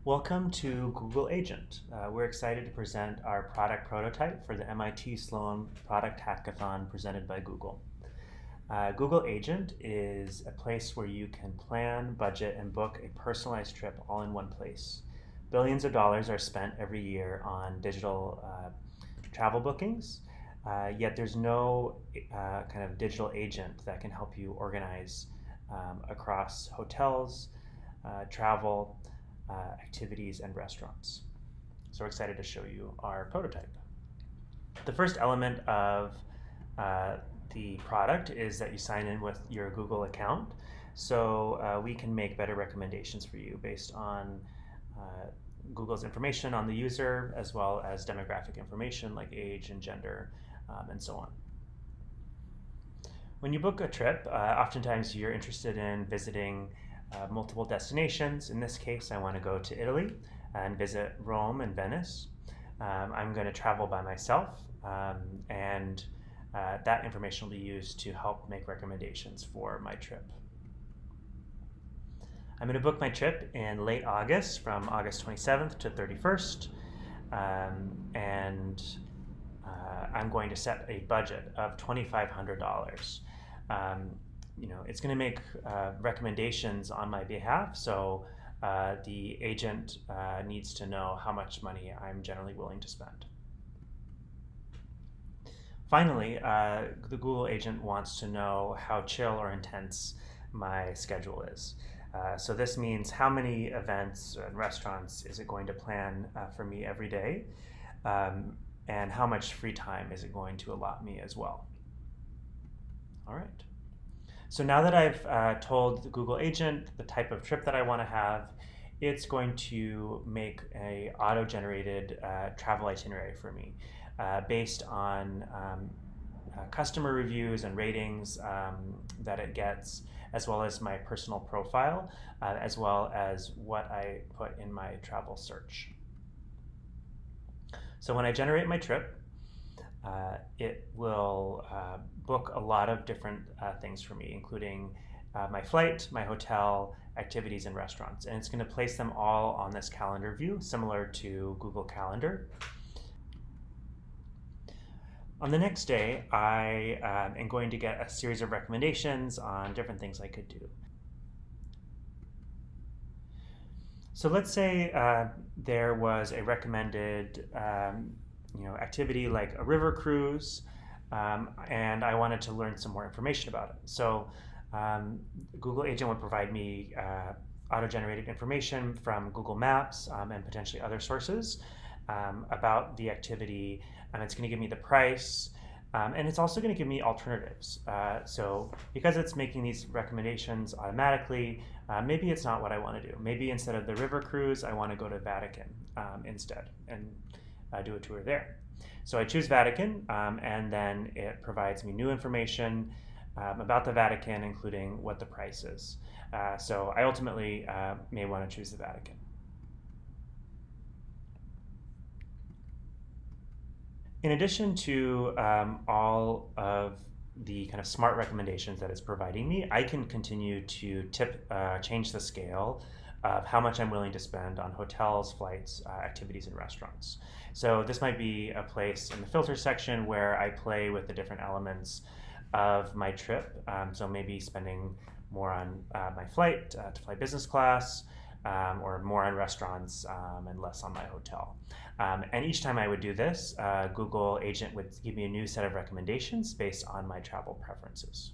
Welcome to Google Agent. We're excited to present our product prototype for the MIT Sloan Product Hackathon presented by Google. Google Agent is a place where you can plan, budget, and book a personalized trip all in one place. Billions of dollars are spent every year on digital travel bookings, yet there's no kind of digital agent that can help you organize across hotels, travel, activities, and restaurants. So we're excited to show you our prototype. The first element of the product is that you sign in with your Google account, so we can make better recommendations for you based on Google's information on the user, as well as demographic information like age and gender, and so on. When you book a trip, oftentimes you're interested in visiting multiple destinations. In this case, I want to go to Italy and visit Rome and Venice. I'm going to travel by myself, and that information will be used to help make recommendations for my trip. I'm going to book my trip in late August, from August 27th to 31st, and I'm going to set a budget of $2,500. It's going to make recommendations on my behalf, so the agent needs to know how much money I'm generally willing to spend. Finally, the Google agent wants to know how chill or intense my schedule is. So this means how many events and restaurants is it going to plan for me every day, and how much free time is it going to allot me as well. All right. So now that I've told the Google agent the type of trip that I want to have, it's going to make a auto-generated travel itinerary for me based on customer reviews and ratings that it gets, as well as my personal profile, as well as what I put in my travel search. So when I generate my trip, it will book a lot of different things for me, including my flight, my hotel, activities, and restaurants. And it's going to place them all on this calendar view, similar to Google Calendar. On the next day, I am going to get a series of recommendations on different things I could do. So let's say there was a recommended activity like a river cruise, and I wanted to learn some more information about it. So Google Agent would provide me auto-generated information from Google Maps and potentially other sources about the activity, and it's going to give me the price, and it's also going to give me alternatives. So because it's making these recommendations automatically, maybe it's not what I want to do. Maybe instead of the river cruise, I want to go to Vatican instead and do a tour there. So I choose Vatican, and then it provides me new information about the Vatican, including what the price is. So I ultimately may want to choose the Vatican. In addition to all of the kind of smart recommendations that it's providing me, I can continue to change the scale of how much I'm willing to spend on hotels, flights, activities, and restaurants. So this might be a place in the filter section where I play with the different elements of my trip. So maybe spending more on my flight to fly business class, or more on restaurants and less on my hotel. And each time I would do this, Google Agent would give me a new set of recommendations based on my travel preferences.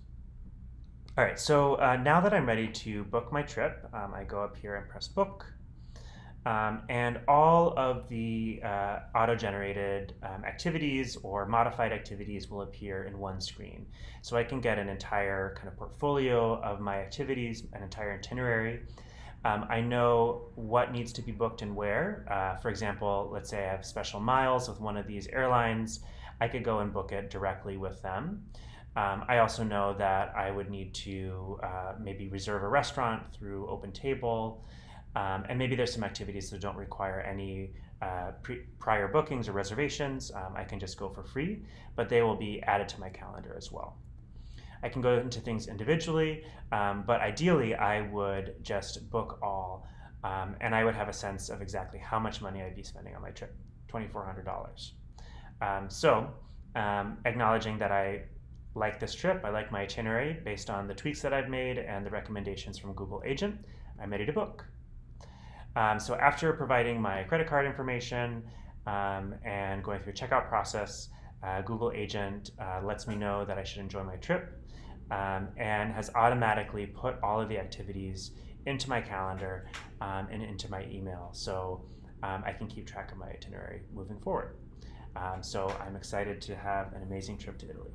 All right, so now that I'm ready to book my trip, I go up here and press book. And all of the auto-generated activities or modified activities will appear in one screen. So I can get an entire kind of portfolio of my activities, an entire itinerary. I know what needs to be booked and where. For example, let's say I have special miles with one of these airlines. I could go and book it directly with them. I also know that I would need to maybe reserve a restaurant through OpenTable, and maybe there's some activities that don't require any prior bookings or reservations. I can just go for free, but they will be added to my calendar as well. I can go into things individually, but ideally I would just book all and I would have a sense of exactly how much money I'd be spending on my trip, $2,400. Acknowledging that I like this trip, I like my itinerary based on the tweaks that I've made and the recommendations from Google Agent, I'm ready to book. So after providing my credit card information and going through the checkout process, Google Agent lets me know that I should enjoy my trip and has automatically put all of the activities into my calendar and into my email, so I can keep track of my itinerary moving forward. So I'm excited to have an amazing trip to Italy.